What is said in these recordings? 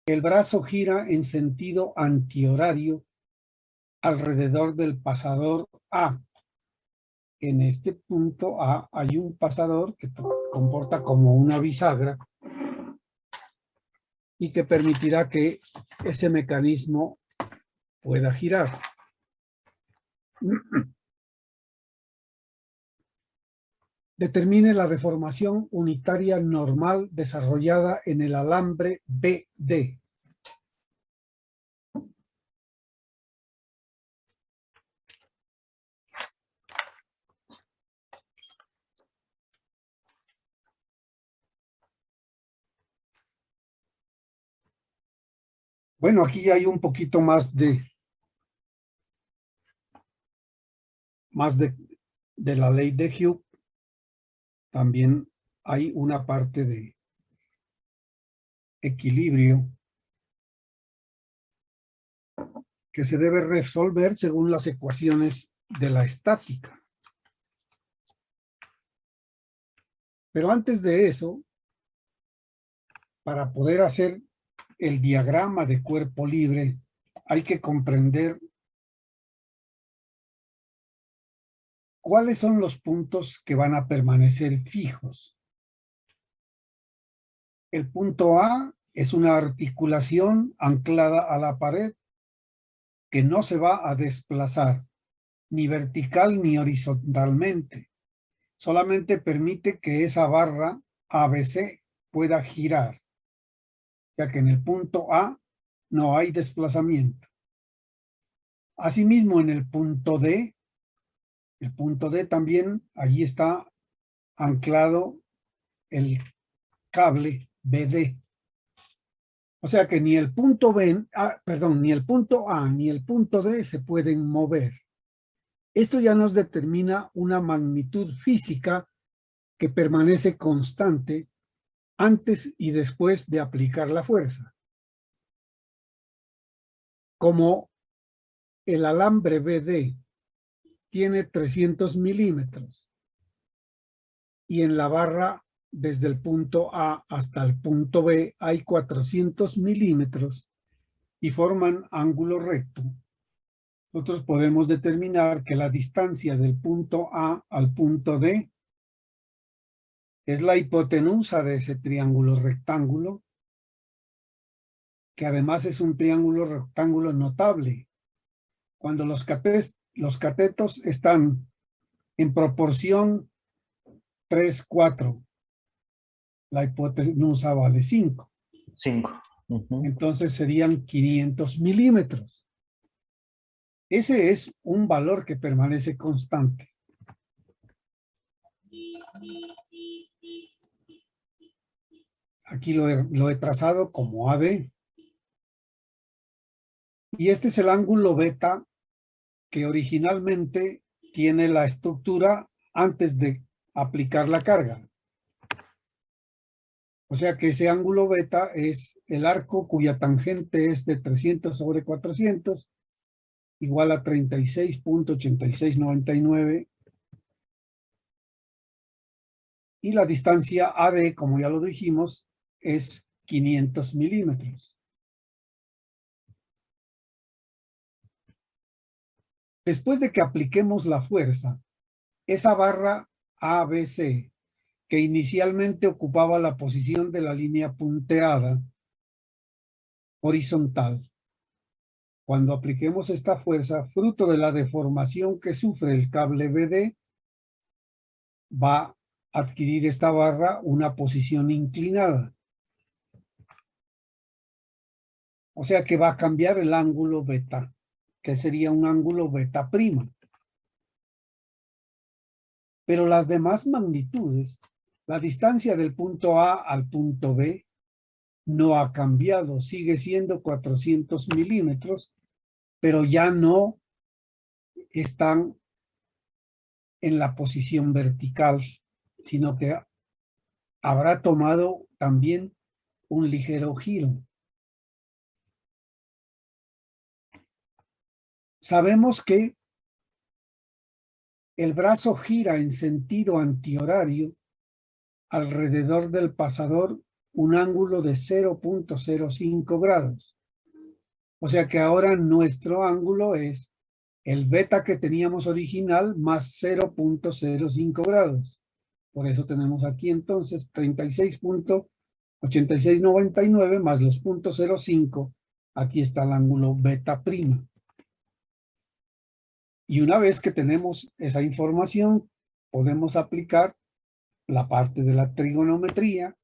El brazo gira en sentido antihorario alrededor del pasador A. En este punto A hay un pasador que comporta como una bisagra y que permitirá que ese mecanismo pueda girar. Determine la deformación unitaria normal desarrollada en el alambre BD. Bueno, aquí hay un poquito más de la ley de Hughes. También hay una parte de equilibrio que se debe resolver según las ecuaciones de la estática. Pero antes de eso, para poder hacer el diagrama de cuerpo libre, hay que comprender cuáles son los puntos que van a permanecer fijos. El punto A es una articulación anclada a la pared que no se va a desplazar, ni vertical ni horizontalmente. Solamente permite que esa barra ABC pueda girar, ya que en el punto A no hay desplazamiento. Asimismo, en el punto D también, allí está anclado el cable BD. O sea que ni el punto ni el punto A ni el punto D se pueden mover. Esto ya nos determina una magnitud física que permanece constante antes y después de aplicar la fuerza. Como el alambre BD tiene 300 milímetros y en la barra desde el punto A hasta el punto B hay 400 milímetros y forman ángulo recto, nosotros podemos determinar que la distancia del punto A al punto D es la hipotenusa de ese triángulo rectángulo, que además es un triángulo rectángulo notable. Cuando los catetos están en proporción 3, 4, la hipotenusa vale 5. 5. Entonces serían 500 milímetros. Ese es un valor que permanece constante. Aquí lo he trazado como AD. Y este es el ángulo beta que originalmente tiene la estructura antes de aplicar la carga. O sea que ese ángulo beta es el arco cuya tangente es de 300 sobre 400, igual a 36.8699. Y la distancia AD, como ya lo dijimos, es 500 milímetros. Después de que apliquemos la fuerza, esa barra ABC, que inicialmente ocupaba la posición de la línea punteada horizontal, cuando apliquemos esta fuerza, fruto de la deformación que sufre el cable BD, va a adquirir esta barra una posición inclinada. O sea que va a cambiar el ángulo beta, que sería un ángulo beta prima. Pero las demás magnitudes, la distancia del punto A al punto B, no ha cambiado, sigue siendo 400 milímetros, pero ya no están en la posición vertical, sino que habrá tomado también un ligero giro. Sabemos que el brazo gira en sentido antihorario alrededor del pasador un ángulo de 0.05 grados. O sea que ahora nuestro ángulo es el beta que teníamos original más 0.05 grados. Por eso tenemos aquí entonces 36.8699 más los 0.05. Aquí está el ángulo beta prima. Y una vez que tenemos esa información, podemos aplicar la parte de la trigonometría.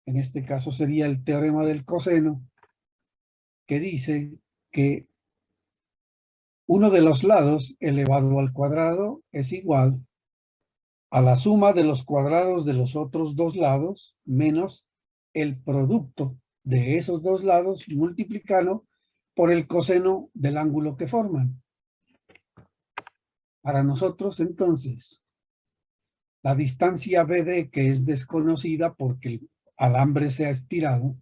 En este caso sería el teorema del coseno, que dice que uno de los lados elevado al cuadrado es igual a la suma de los cuadrados de los otros dos lados menos el producto de esos dos lados multiplicado por el coseno del ángulo que forman. Para nosotros, entonces, la distancia BD, que es desconocida porque el alambre se ha estirado,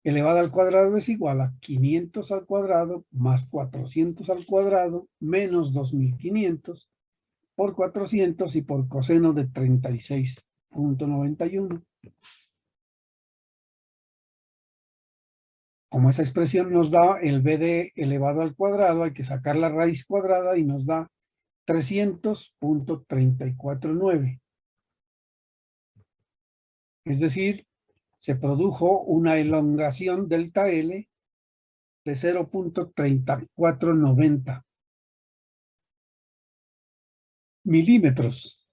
elevada al cuadrado es igual a 500 al cuadrado más 400 al cuadrado menos 2500 por 400 y por coseno de 36.91. Como esa expresión nos da el BD elevado al cuadrado, hay que sacar la raíz cuadrada y nos da 300.349. Es decir, se produjo una elongación delta L de 0.3490 milímetros.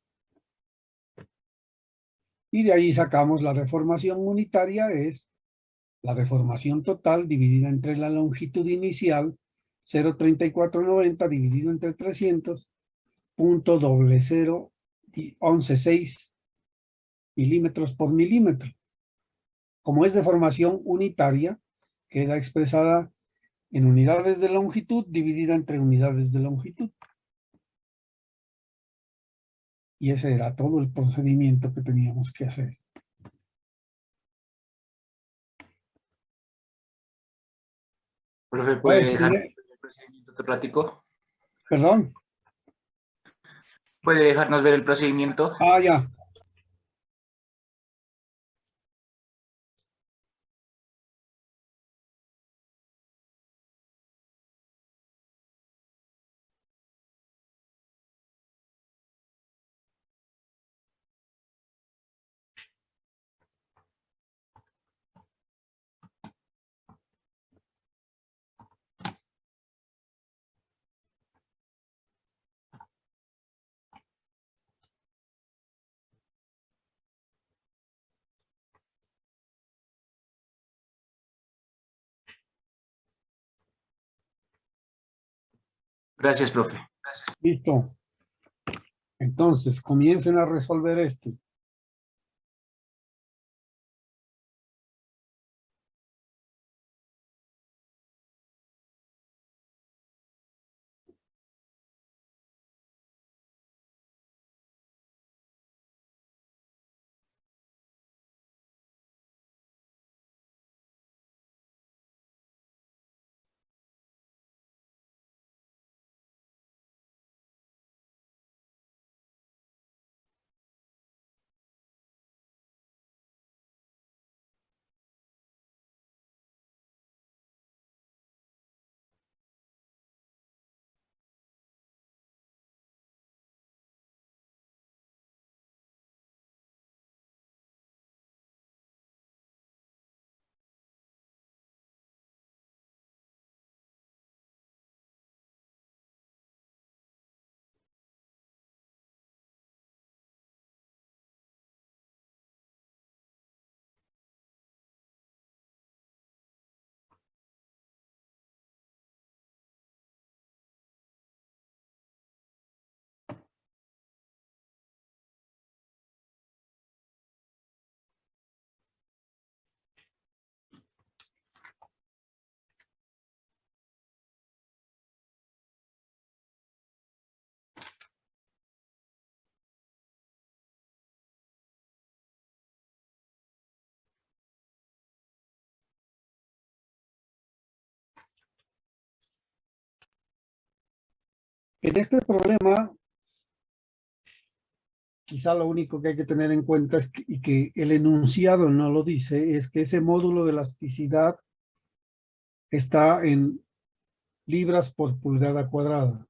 Y de ahí sacamos la deformación unitaria, es la deformación total dividida entre la longitud inicial, 0.3490 dividido entre 300, punto 0.016 milímetros por milímetro. Como es deformación unitaria, queda expresada en unidades de longitud dividida entre unidades de longitud. Y ese era todo el procedimiento que teníamos que hacer. Profe, ¿puede Pues, dejar el procedimiento que platico? perdón. ¿Puede dejarnos ver el procedimiento? Ah, ya. Gracias, profe. Listo. Entonces, comiencen a resolver esto. En este problema, quizá lo único que hay que tener en cuenta es y que el enunciado no lo dice, es que ese módulo de elasticidad está en libras por pulgada cuadrada.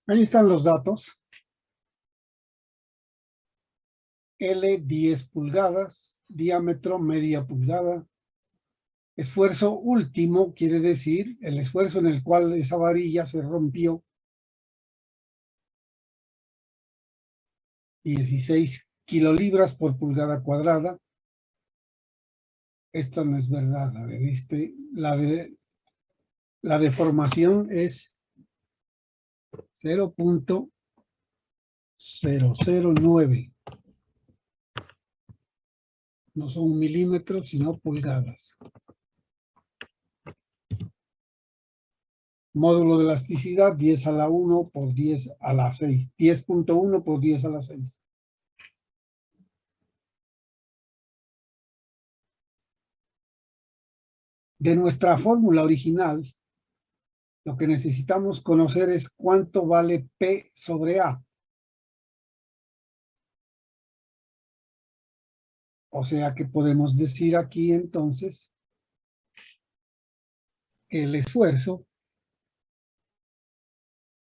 Ahí están los datos. L 10 pulgadas, diámetro media pulgada. Esfuerzo último quiere decir el esfuerzo en el cual esa varilla se rompió. 16 kilolibras por pulgada cuadrada. Esto no es verdad, a ver, la deformación es 0.009. No son milímetros, sino pulgadas. Módulo de elasticidad, 10 a la 1 por 10 a la 6. 10.1 por 10 a la 6. De nuestra fórmula original, lo que necesitamos conocer es cuánto vale P sobre A. O sea que podemos decir aquí entonces que el esfuerzo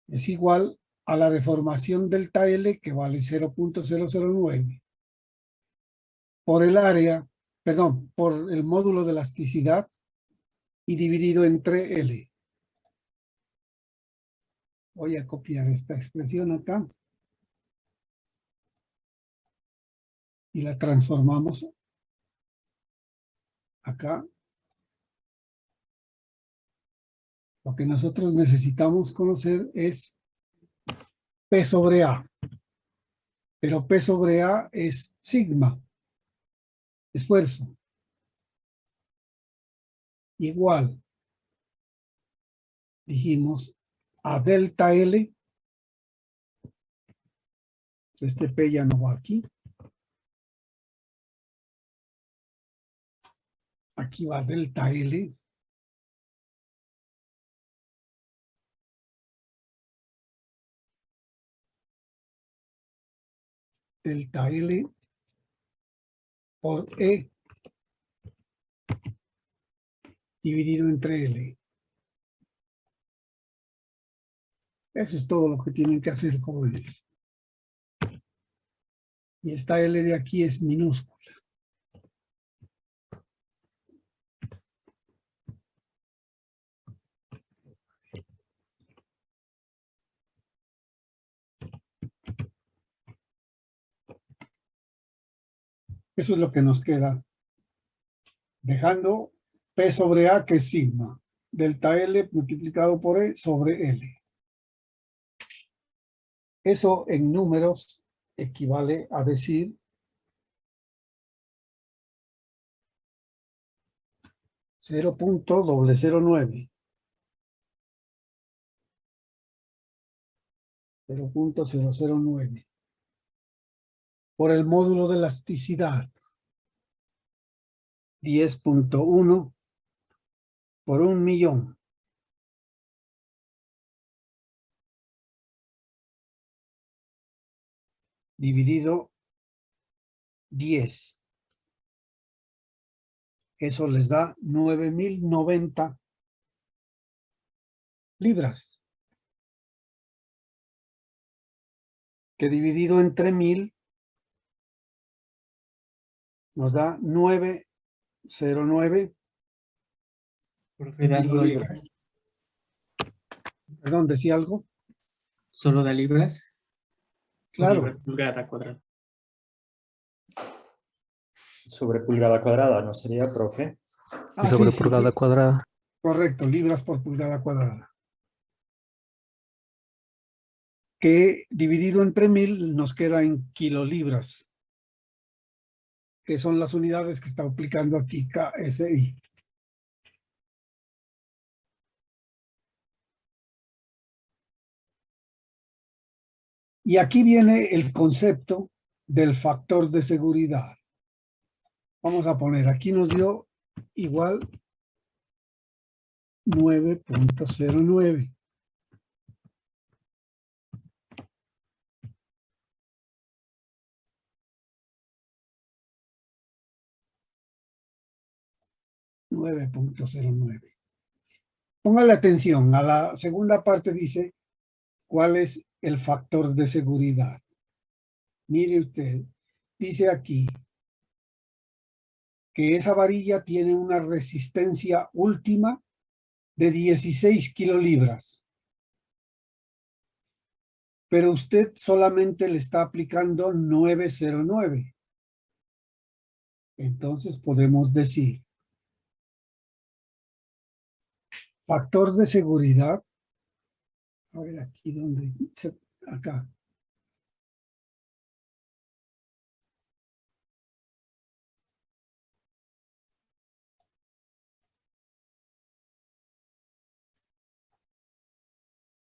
es igual a la deformación delta L, que vale 0.009, por el área, perdón, por el módulo de elasticidad y dividido entre L. Voy a copiar esta expresión acá y la transformamos acá. Lo que nosotros necesitamos conocer es P sobre A. Pero P sobre A es sigma, esfuerzo, igual, dijimos, a delta L. Este P ya no va aquí. Aquí va delta L. Delta L por E dividido entre L. Eso es todo lo que tienen que hacer, jóvenes. Y esta L de aquí es minúscula. Eso es lo que nos queda. Dejando P sobre A, que es sigma. Delta L multiplicado por E sobre L. Eso en números equivale a decir 0.009. 0.009. Por el módulo de elasticidad. 10.1 por 1.000.000. Dividido 10. Eso les da 9.090 libras. Que dividido entre 1.000 nos da 909. Profe, da libras. Perdón, ¿decía algo? ¿Solo da libras? Claro. Libras pulgada cuadrada. Sobre pulgada cuadrada, ¿no sería, profe? Ah, sobre sí, pulgada sí, cuadrada. correcto, libras por pulgada cuadrada. Que dividido entre 1.000 nos queda en kilolibras, que son las unidades que está aplicando aquí KSI. Y aquí viene el concepto del factor de seguridad. Vamos a poner, aquí nos dio igual 9.09. Póngale atención, a la segunda parte dice cuál es el factor de seguridad. Mire usted, dice aquí que esa varilla tiene una resistencia última de 16 kilolibras. Pero usted solamente le está aplicando 909. Entonces podemos decir, factor de seguridad, a ver aquí donde, acá.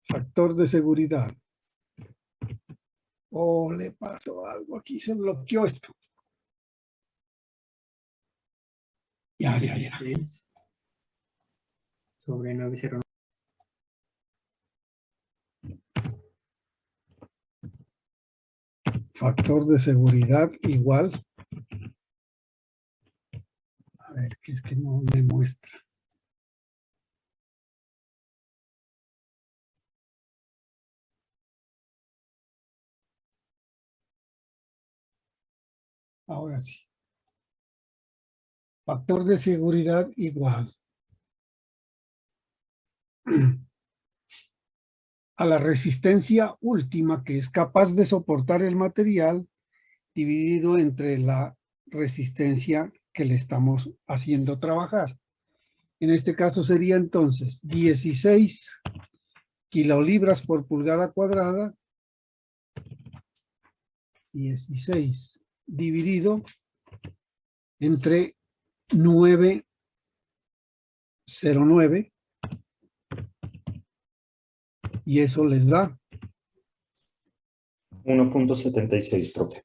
Factor de seguridad. Oh, le pasó algo aquí, se bloqueó esto. Ya. 16 sobre 909. Factor de seguridad igual. A ver, que es que no me muestra. Ahora sí. Factor de seguridad igual a la resistencia última que es capaz de soportar el material dividido entre la resistencia que le estamos haciendo trabajar. En este caso sería entonces 16 kilolibras por pulgada cuadrada, 16 dividido entre 909 y eso les da 1.76, profe.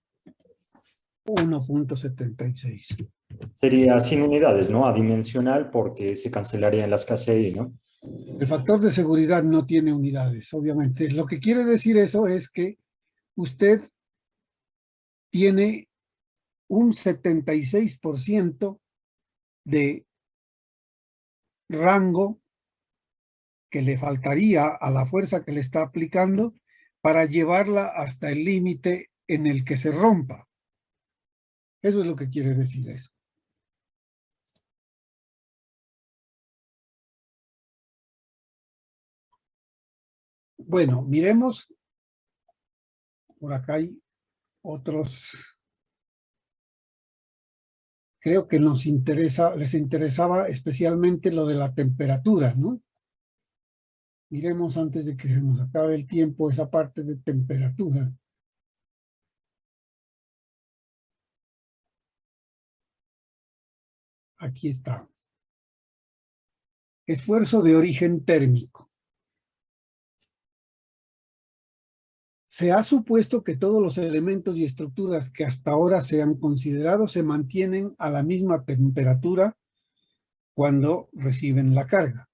1.76. Sería sin unidades, ¿no? Adimensional porque se cancelarían las KCI, ¿no? El factor de seguridad no tiene unidades, obviamente. Lo que quiere decir eso es que usted tiene un 76% de rango que le faltaría a la fuerza que le está aplicando para llevarla hasta el límite en el que se rompa. Eso es lo que quiere decir eso. Bueno, miremos. Por acá hay otros. Creo que les interesaba especialmente lo de la temperatura, ¿no? Miremos antes de que se nos acabe el tiempo esa parte de temperatura. Aquí está. Esfuerzo de origen térmico. Se ha supuesto que todos los elementos y estructuras que hasta ahora se han considerado se mantienen a la misma temperatura cuando reciben la carga.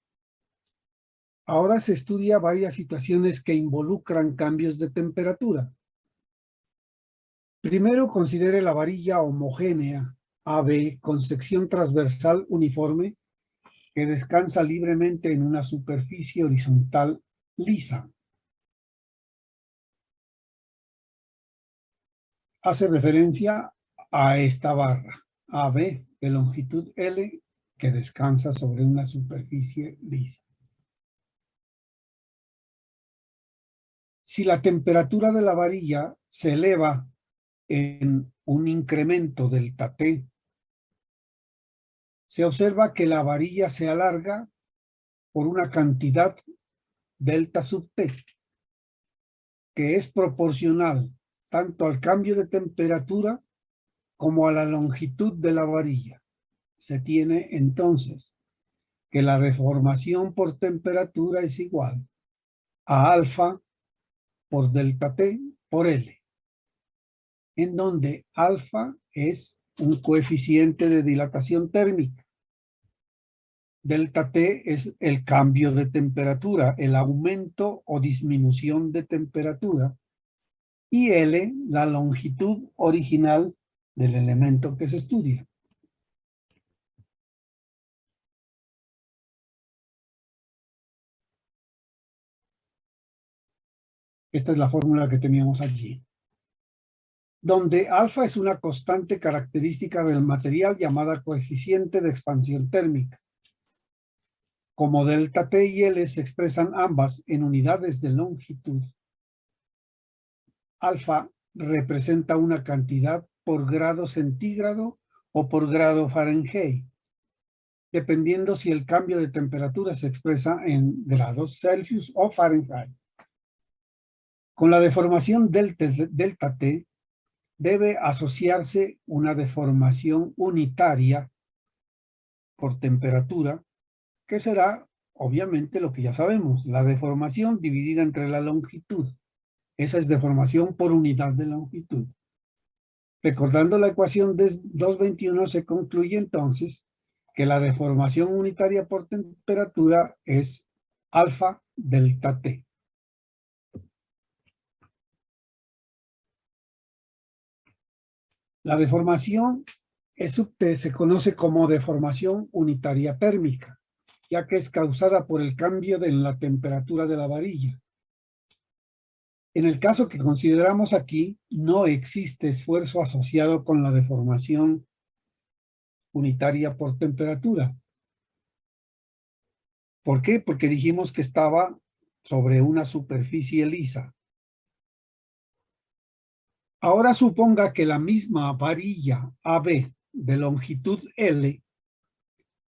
Ahora se estudia varias situaciones que involucran cambios de temperatura. Primero, considere la varilla homogénea AB con sección transversal uniforme que descansa libremente en una superficie horizontal lisa. Hace referencia a esta barra AB de longitud L que descansa sobre una superficie lisa. Si la temperatura de la varilla se eleva en un incremento delta T, se observa que la varilla se alarga por una cantidad delta sub T, que es proporcional tanto al cambio de temperatura como a la longitud de la varilla. Se tiene entonces que la deformación por temperatura es igual a alfa por delta T por L, en donde alfa es un coeficiente de dilatación térmica. Delta T es el cambio de temperatura, el aumento o disminución de temperatura, y L, la longitud original del elemento que se estudia. Esta es la fórmula que teníamos allí. Donde alfa es una constante característica del material llamada coeficiente de expansión térmica. Como delta T y L se expresan ambas en unidades de longitud, alfa representa una cantidad por grado centígrado o por grado Fahrenheit, dependiendo si el cambio de temperatura se expresa en grados Celsius o Fahrenheit. Con la deformación delta T debe asociarse una deformación unitaria por temperatura, que será obviamente lo que ya sabemos, la deformación dividida entre la longitud. Esa es deformación por unidad de longitud. Recordando la ecuación de 221 se concluye entonces que la deformación unitaria por temperatura es alfa delta T. La deformación E sub T se conoce como deformación unitaria térmica, ya que es causada por el cambio en la temperatura de la varilla. En el caso que consideramos aquí, no existe esfuerzo asociado con la deformación unitaria por temperatura. ¿Por qué? Porque dijimos que estaba sobre una superficie lisa. Ahora suponga que la misma varilla AB de longitud L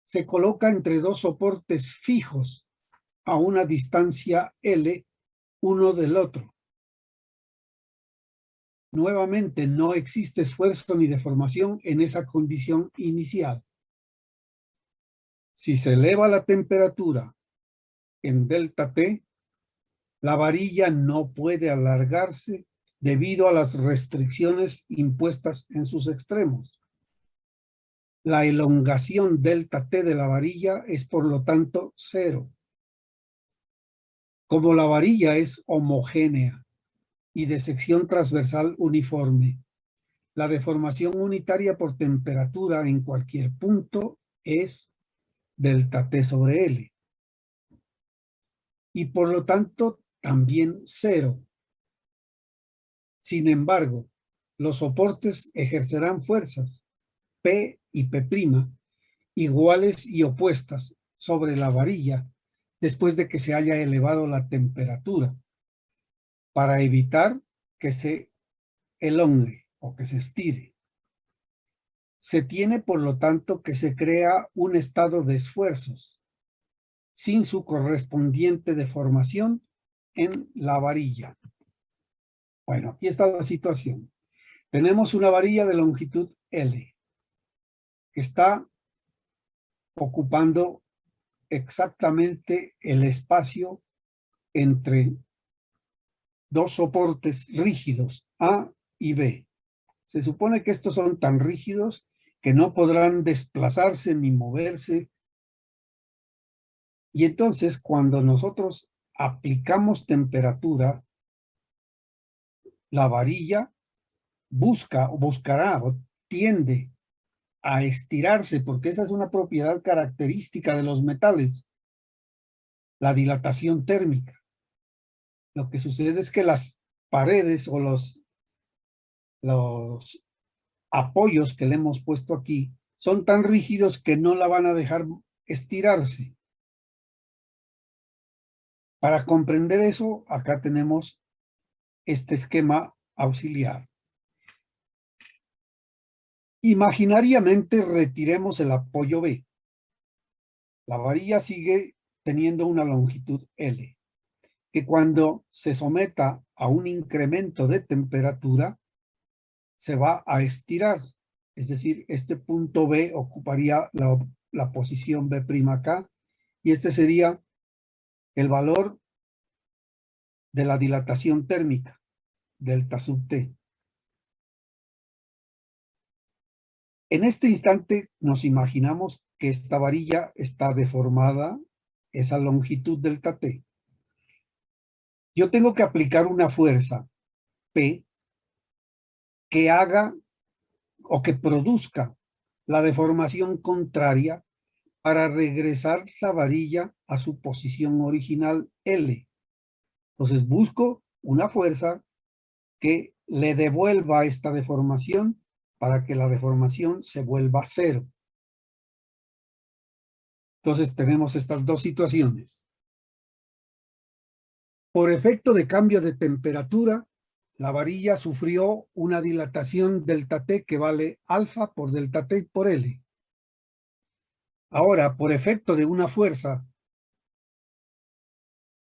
se coloca entre dos soportes fijos a una distancia L uno del otro. Nuevamente, no existe esfuerzo ni deformación en esa condición inicial. Si se eleva la temperatura en delta T, la varilla no puede alargarse debido a las restricciones impuestas en sus extremos. La elongación delta T de la varilla es por lo tanto 0. Como la varilla es homogénea y de sección transversal uniforme, la deformación unitaria por temperatura en cualquier punto es delta T sobre L. Y por lo tanto también 0. Sin embargo, los soportes ejercerán fuerzas P y P' iguales y opuestas sobre la varilla después de que se haya elevado la temperatura, para evitar que se elongue o que se estire. Se tiene, por lo tanto, que se crea un estado de esfuerzos sin su correspondiente deformación en la varilla. Bueno, aquí está la situación. Tenemos una varilla de longitud L que está ocupando exactamente el espacio entre dos soportes rígidos, A y B. Se supone que estos son tan rígidos que no podrán desplazarse ni moverse. Y entonces, cuando nosotros aplicamos temperatura, la varilla buscará o tiende a estirarse, porque esa es una propiedad característica de los metales, la dilatación térmica. Lo que sucede es que las paredes o los apoyos que le hemos puesto aquí son tan rígidos que no la van a dejar estirarse. Para comprender eso, acá tenemos este esquema auxiliar. Imaginariamente retiremos el apoyo B. La varilla sigue teniendo una longitud L, que cuando se someta a un incremento de temperatura, se va a estirar. Es decir, este punto B ocuparía la posición B' acá, y este sería el valor de la dilatación térmica, delta sub T. En este instante nos imaginamos que esta varilla está deformada, esa longitud delta T. Yo tengo que aplicar una fuerza P que haga o que produzca la deformación contraria para regresar la varilla a su posición original L. Entonces busco una fuerza que le devuelva esta deformación para que la deformación se vuelva cero. Entonces tenemos estas dos situaciones. Por efecto de cambio de temperatura, la varilla sufrió una dilatación delta T que vale alfa por delta T por L. Ahora, por efecto de una fuerza,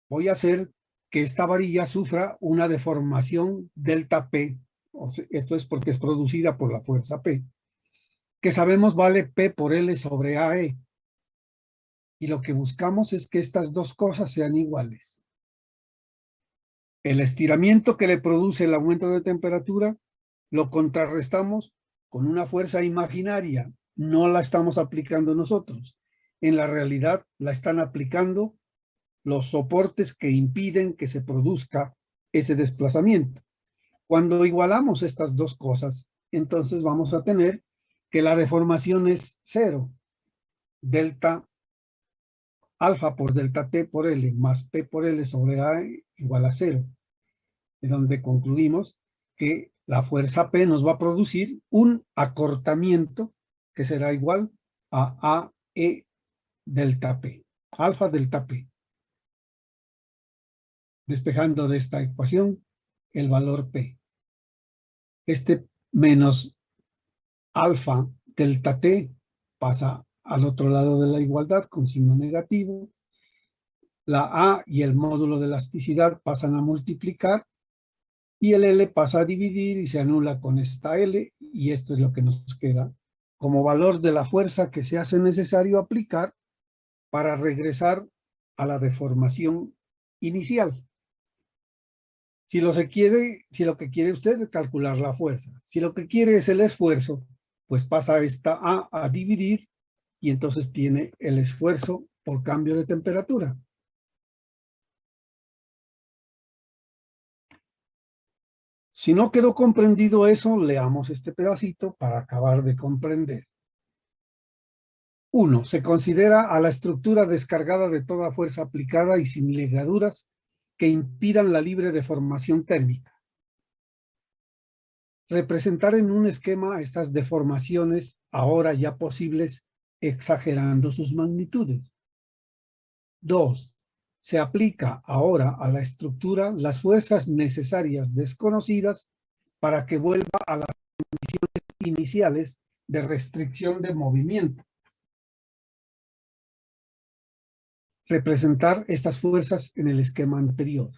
voy a hacer que esta varilla sufra una deformación delta P. O sea, esto es porque es producida por la fuerza P, que sabemos vale P por L sobre AE. Y lo que buscamos es que estas dos cosas sean iguales. El estiramiento que le produce el aumento de temperatura lo contrarrestamos con una fuerza imaginaria. No la estamos aplicando nosotros. En la realidad la están aplicando los soportes que impiden que se produzca ese desplazamiento. Cuando igualamos estas dos cosas, entonces vamos a tener que la deformación es cero. Delta alfa por delta T por L más P por L sobre A igual a cero. De donde concluimos que la fuerza P nos va a producir un acortamiento que será igual a AE delta P, alfa delta P. Despejando de esta ecuación el valor P. Este menos alfa delta T pasa al otro lado de la igualdad con signo negativo. La A y el módulo de elasticidad pasan a multiplicar y el L pasa a dividir y se anula con esta L, y esto es lo que nos queda como valor de la fuerza que se hace necesario aplicar para regresar a la deformación inicial. Si lo que quiere usted es calcular la fuerza, si lo que quiere es el esfuerzo, pues pasa esta A dividir y entonces tiene el esfuerzo por cambio de temperatura. Si no quedó comprendido eso, leamos este pedacito para acabar de comprender. 1. Se considera a la estructura descargada de toda fuerza aplicada y sin ligaduras que impidan la libre deformación térmica. Representar en un esquema estas deformaciones ahora ya posibles exagerando sus magnitudes. 2. Se aplica ahora a la estructura las fuerzas necesarias desconocidas para que vuelva a las condiciones iniciales de restricción de movimiento. Representar estas fuerzas en el esquema anterior.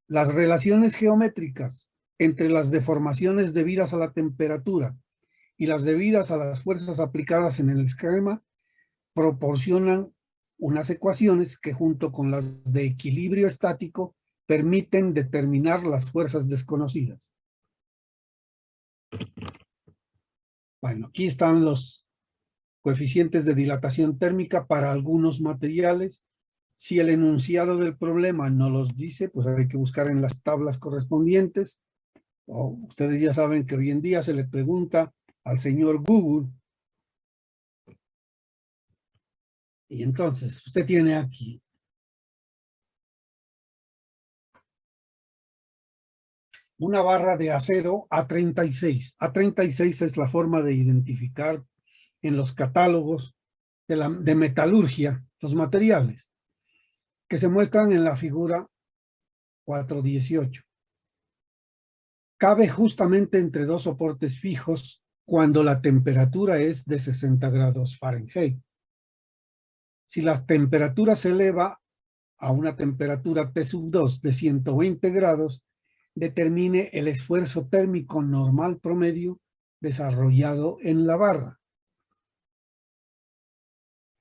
Las relaciones geométricas entre las deformaciones debidas a la temperatura y las debidas a las fuerzas aplicadas en el esquema proporcionan unas ecuaciones que junto con las de equilibrio estático permiten determinar las fuerzas desconocidas. Bueno, aquí están los coeficientes de dilatación térmica para algunos materiales. Si el enunciado del problema no los dice, pues hay que buscar en las tablas correspondientes. Ustedes ya saben que hoy en día se le pregunta al señor Google. Y entonces, usted tiene aquí una barra de acero A36. A36 es la forma de identificar en los catálogos de metalurgia los materiales que se muestran en la figura 418. Cabe justamente entre dos soportes fijos cuando la temperatura es de 60 grados Fahrenheit. Si la temperatura se eleva a una temperatura T2 de 120 grados, determine el esfuerzo térmico normal promedio desarrollado en la barra.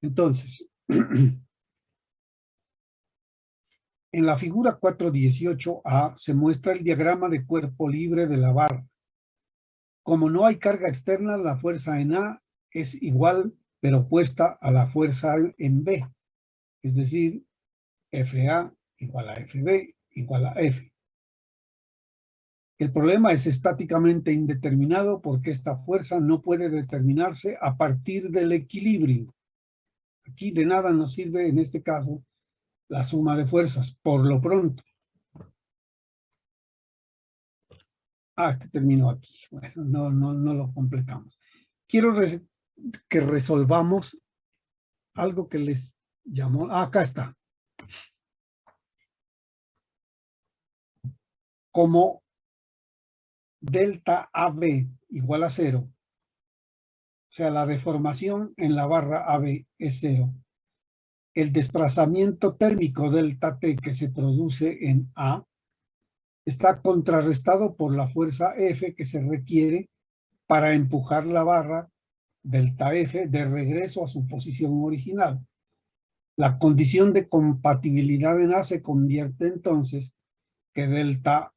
Entonces, en la figura 418A se muestra el diagrama de cuerpo libre de la barra. Como no hay carga externa, la fuerza en A es igual, pero opuesta a la fuerza en B. Es decir, FA igual a FB igual a F. El problema es estáticamente indeterminado porque esta fuerza no puede determinarse a partir del equilibrio. Aquí de nada nos sirve en este caso la suma de fuerzas por lo pronto. Este terminó aquí. Bueno, no lo completamos. Quiero que resolvamos algo que les llamó. Acá está. Como delta AB igual a 0, o sea, la deformación en la barra AB es 0. El desplazamiento térmico delta T que se produce en A está contrarrestado por la fuerza F que se requiere para empujar la barra delta F de regreso a su posición original. La condición de compatibilidad en A se convierte entonces que delta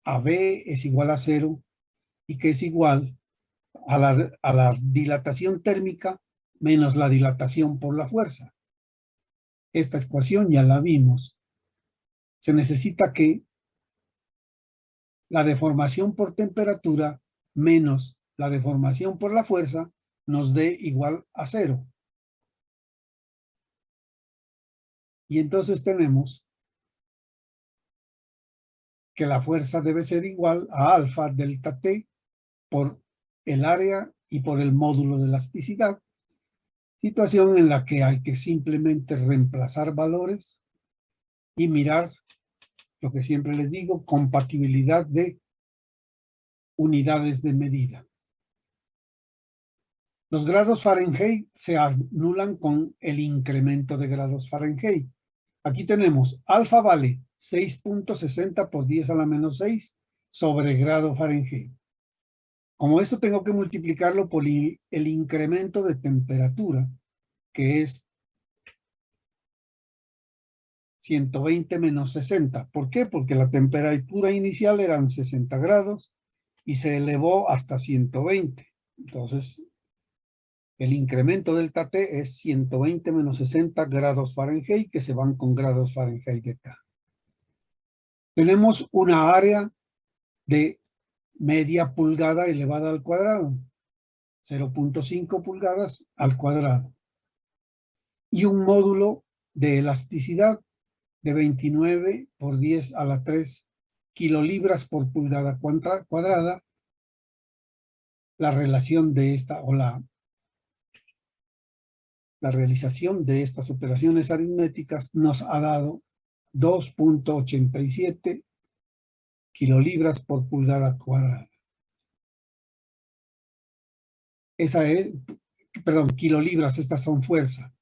AB es igual a 0 y que es igual a la dilatación térmica menos la dilatación por la fuerza. Esta ecuación ya la vimos. Se necesita que la deformación por temperatura menos la deformación por la fuerza nos dé igual a 0. Y entonces tenemos que la fuerza debe ser igual a alfa delta T por el área y por el módulo de elasticidad, situación en la que hay que simplemente reemplazar valores y mirar lo que siempre les digo, compatibilidad de unidades de medida. Los grados Fahrenheit se anulan con el incremento de grados Fahrenheit. Aquí tenemos alfa vale 6.60 por 10 a la menos 6 sobre grado Fahrenheit. Como esto tengo que multiplicarlo por el incremento de temperatura, que es 120 menos 60. ¿Por qué? Porque la temperatura inicial eran 60 grados y se elevó hasta 120. Entonces, el incremento delta T es 120 menos 60 grados Fahrenheit, que se van con grados Fahrenheit de acá. Tenemos una área de media pulgada elevada al cuadrado, 0.5 pulgadas al cuadrado. Y un módulo de elasticidad de 29 por 10 a la 3 kilolibras por pulgada cuadrada. La relación de esta, o la realización de estas operaciones aritméticas nos ha dado 2.87 kilolibras por pulgada cuadrada. Esa es, perdón, kilolibras, estas son fuerza.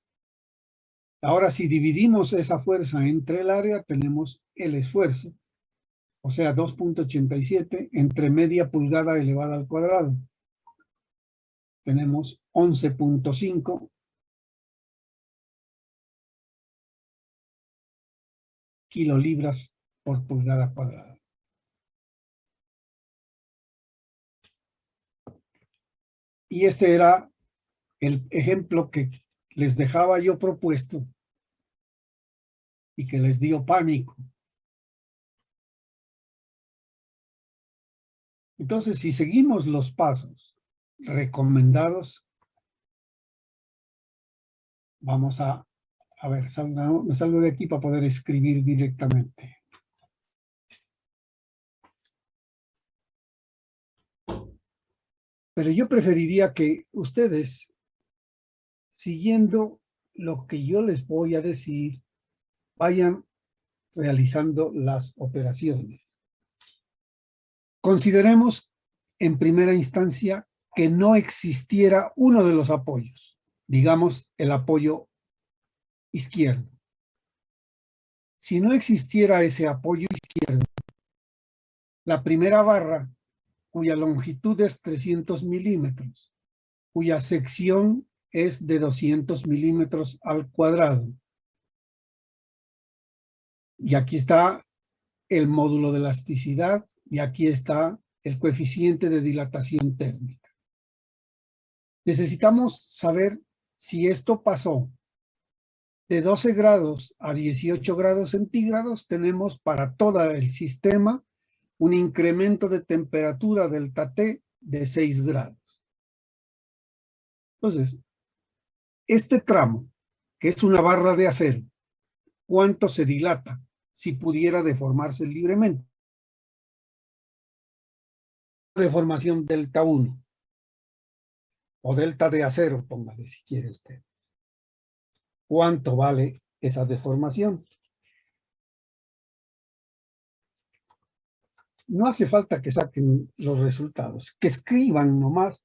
Ahora, si dividimos esa fuerza entre el área, tenemos el esfuerzo, o sea, 2.87 entre media pulgada elevada al cuadrado. Tenemos 11.5 kilolibras por pulgada cuadrada. Y este era el ejemplo que les dejaba yo propuesto y que les dio pánico. Entonces, si seguimos los pasos recomendados, vamos a ver, me salgo de aquí para poder escribir directamente. Pero yo preferiría que ustedes, siguiendo lo que yo les voy a decir, vayan realizando las operaciones. Consideremos en primera instancia que no existiera uno de los apoyos, digamos el apoyo izquierdo. Si no existiera ese apoyo izquierdo, la primera barra, cuya longitud es 300 milímetros, cuya sección es de 200 milímetros al cuadrado. Y aquí está el módulo de elasticidad y aquí está el coeficiente de dilatación térmica. Necesitamos saber si esto pasó de 12 grados a 18 grados centígrados. Tenemos para todo el sistema un incremento de temperatura delta T de 6 grados. Entonces, este tramo, que es una barra de acero, ¿cuánto se dilata si pudiera deformarse libremente? Deformación delta 1 o delta de acero, póngale si quiere usted. ¿Cuánto vale esa deformación? No hace falta que saquen los resultados, que escriban nomás.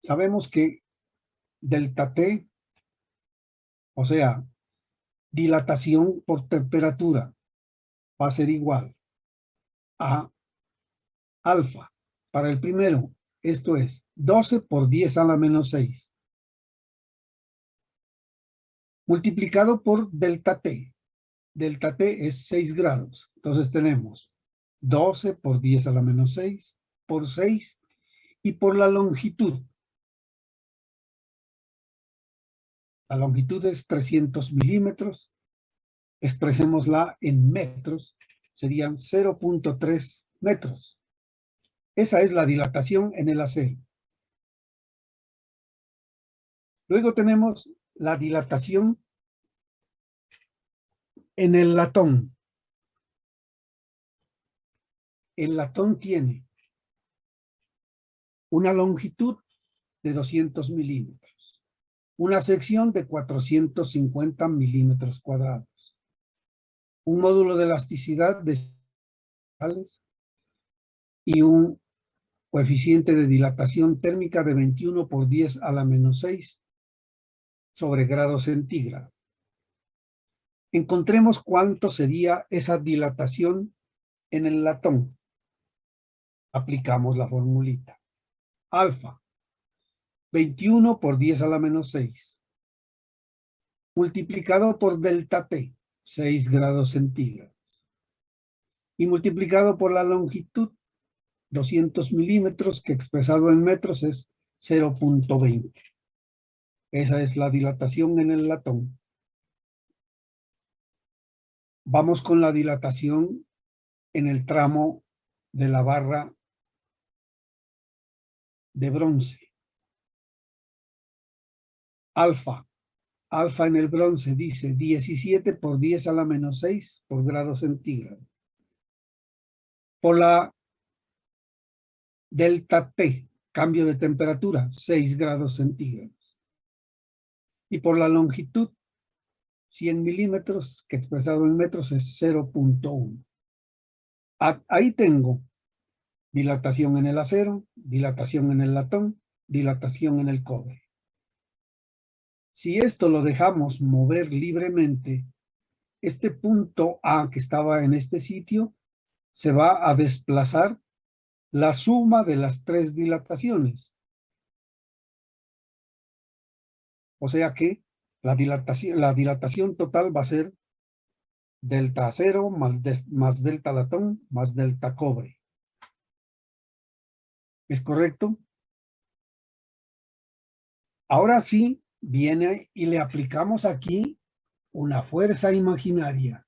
Sabemos que delta T, o sea, dilatación por temperatura, va a ser igual a alfa. Para el primero, esto es 12 por 10 a la menos 6. Multiplicado por delta T. Delta T es 6 grados. Entonces tenemos 12 por 10 a la menos 6 por 6 y por la longitud. La longitud es 300 milímetros. Expresémosla en metros. Serían 0.3 metros. Esa es la dilatación en el acero. Luego tenemos la dilatación en el latón. El latón tiene una longitud de 200 milímetros, una sección de 450 milímetros cuadrados, un módulo de elasticidad de y un coeficiente de dilatación térmica de 21 por 10 a la menos 6 sobre grado centígrado. Encontremos cuánto sería esa dilatación en el latón. Aplicamos la formulita. Alfa, 21 por 10 a la menos 6, multiplicado por delta T, 6 grados centígrados, y multiplicado por la longitud, 200 milímetros, que expresado en metros es 0.20. Esa es la dilatación en el latón. Vamos con la dilatación en el tramo de la barra de bronce. Alfa. Alfa en el bronce dice 17 por 10 a la menos 6 por grado centígrado. Por la delta T, cambio de temperatura, 6 grados centígrados. Y por la longitud, 100 milímetros, que expresado en metros es 0.1. Ahí tengo dilatación en el acero, dilatación en el latón, dilatación en el cobre. Si esto lo dejamos mover libremente, este punto A que estaba en este sitio se va a desplazar la suma de las tres dilataciones. O sea que la dilatación total va a ser delta acero más delta latón más delta cobre. ¿Es correcto? Ahora sí, viene y le aplicamos aquí una fuerza imaginaria.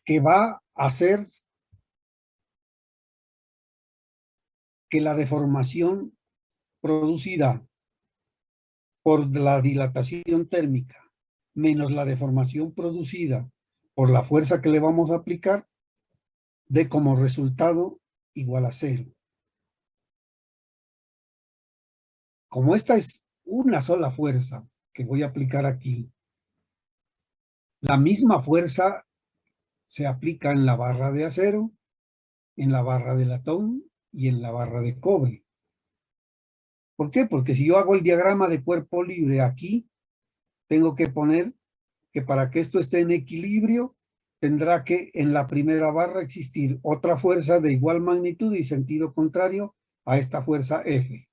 Que va a hacer que la deformación producida por la dilatación térmica menos la deformación producida por la fuerza que le vamos a aplicar dé como resultado igual a 0. Como esta es una sola fuerza que voy a aplicar aquí, la misma fuerza se aplica en la barra de acero, en la barra de latón y en la barra de cobre. ¿Por qué? Porque si yo hago el diagrama de cuerpo libre aquí, tengo que poner que para que esto esté en equilibrio, tendrá que en la primera barra existir otra fuerza de igual magnitud y sentido contrario a esta fuerza F.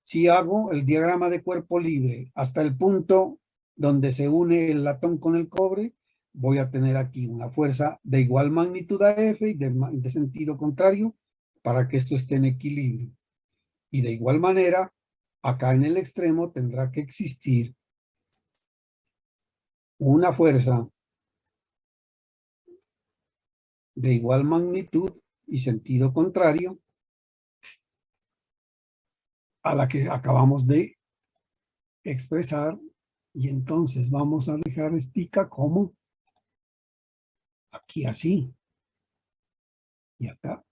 Si hago el diagrama de cuerpo libre hasta el punto donde se une el latón con el cobre, voy a tener aquí una fuerza de igual magnitud a F y de sentido contrario para que esto esté en equilibrio. Y de igual manera, acá en el extremo tendrá que existir una fuerza de igual magnitud y sentido contrario a la que acabamos de expresar. Y entonces vamos a dejar estica como aquí así. Y acá.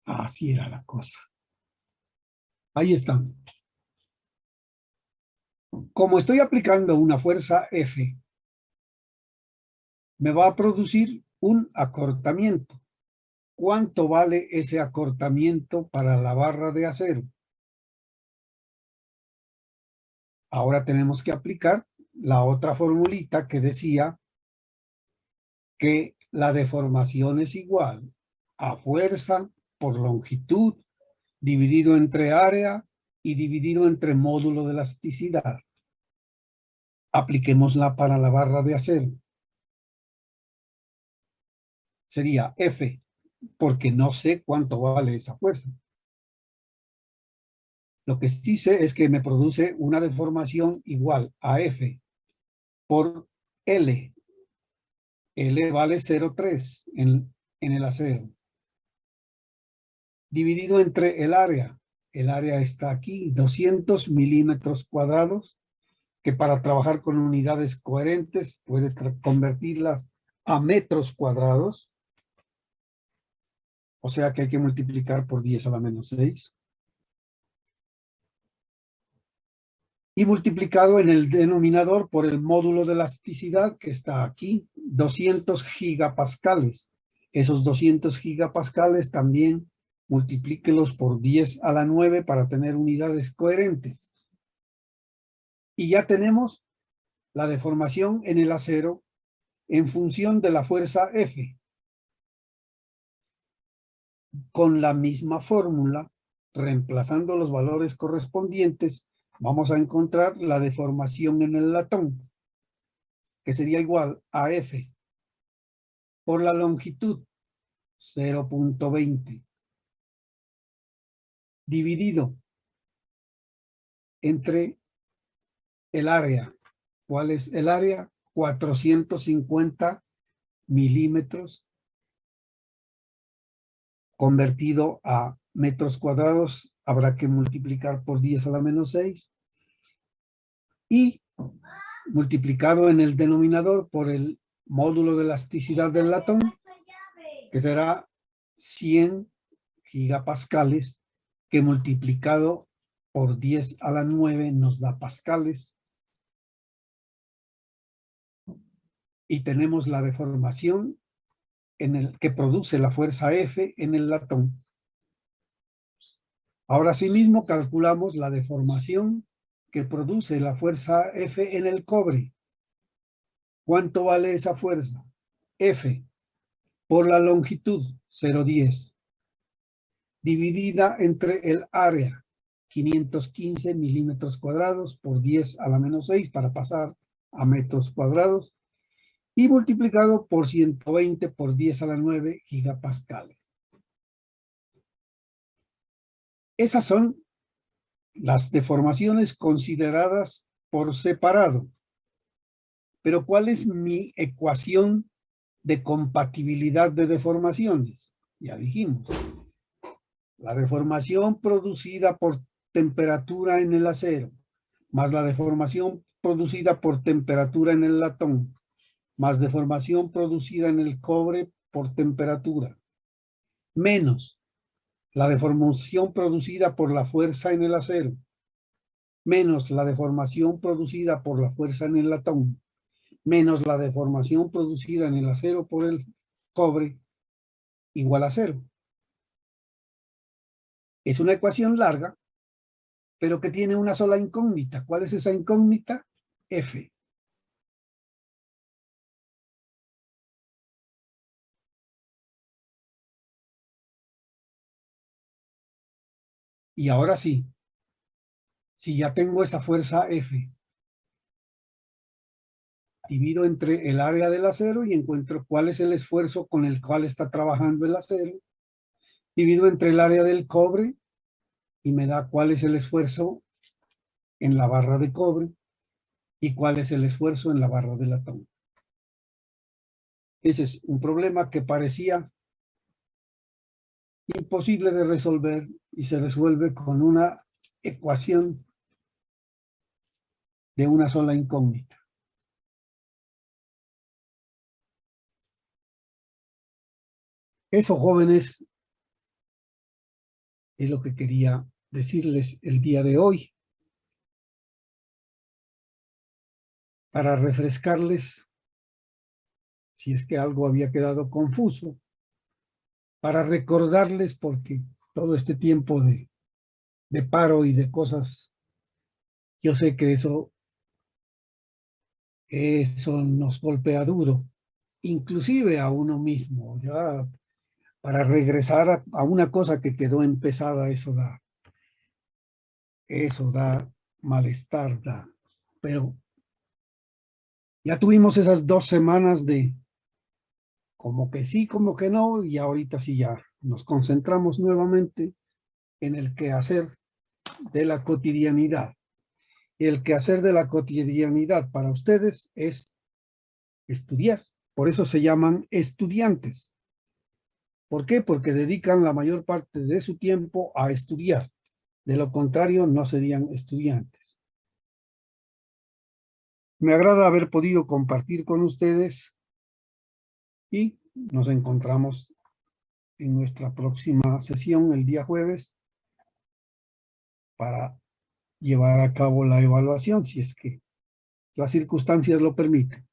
Así era la cosa. Ahí está. Como estoy aplicando una fuerza F, me va a producir un acortamiento. ¿Cuánto vale ese acortamiento para la barra de acero? Ahora tenemos que aplicar la otra formulita que decía que la deformación es igual a fuerza por longitud dividido entre área y dividido entre módulo de elasticidad. Apliquémosla para la barra de acero. Sería F, porque no sé cuánto vale esa fuerza. Lo que sí sé es que me produce una deformación igual a F por L. L vale 0,3 en el acero. Dividido entre el área. El área está aquí, 200 milímetros cuadrados, que para trabajar con unidades coherentes puedes convertirlas a metros cuadrados. O sea que hay que multiplicar por 10 a la menos 6. Y multiplicado en el denominador por el módulo de elasticidad que está aquí, 200 gigapascales. Esos 200 gigapascales también multiplíquelos por 10 a la 9 para tener unidades coherentes. Y ya tenemos la deformación en el acero en función de la fuerza F. Con la misma fórmula, reemplazando los valores correspondientes, vamos a encontrar la deformación en el latón, que sería igual a F por la longitud, 0,20, dividido entre el área. ¿Cuál es el área? 450 milímetros convertido a metros cuadrados, habrá que multiplicar por 10 a la menos 6 y multiplicado en el denominador por el módulo de elasticidad del latón, que será 100 gigapascales, que multiplicado por 10 a la 9 nos da pascales. Y tenemos la deformación en el que produce la fuerza F en el latón. Ahora sí mismo calculamos la deformación que produce la fuerza F en el cobre. ¿Cuánto vale esa fuerza? F por la longitud, 0,10, dividida entre el área, 515 milímetros cuadrados por 10 a la menos 6 para pasar a metros cuadrados, y multiplicado por 120 por 10 a la 9 gigapascales. Esas son las deformaciones consideradas por separado. Pero ¿cuál es mi ecuación de compatibilidad de deformaciones? Ya dijimos. La deformación producida por temperatura en el acero, más la deformación producida por temperatura en el latón, más deformación producida en el cobre por temperatura, menos la deformación producida por la fuerza en el acero, menos la deformación producida por la fuerza en el latón, menos la deformación producida en el acero por el cobre, igual a 0. Es una ecuación larga, pero que tiene una sola incógnita. ¿Cuál es esa incógnita? F. Y ahora sí, si ya tengo esa fuerza F, divido entre el área del acero y encuentro cuál es el esfuerzo con el cual está trabajando el acero. Divido entre el área del cobre y me da cuál es el esfuerzo en la barra de cobre y cuál es el esfuerzo en la barra de latón. Ese es un problema que parecía imposible de resolver y se resuelve con una ecuación de una sola incógnita. Eso, jóvenes, es lo que quería decirles el día de hoy para refrescarles si es que algo había quedado confuso, para recordarles porque todo este tiempo de paro y de cosas, yo sé que eso nos golpea duro, inclusive a uno mismo, ya para regresar a una cosa que quedó empezada, eso da malestar, pero ya tuvimos esas 2 semanas de como que sí, como que no, y ahorita sí ya nos concentramos nuevamente en el quehacer de la cotidianidad. Y el quehacer de la cotidianidad para ustedes es estudiar. Por eso se llaman estudiantes. ¿Por qué? Porque dedican la mayor parte de su tiempo a estudiar. De lo contrario, no serían estudiantes. Me agrada haber podido compartir con ustedes y nos encontramos en nuestra próxima sesión el día jueves para llevar a cabo la evaluación, si es que las circunstancias lo permiten.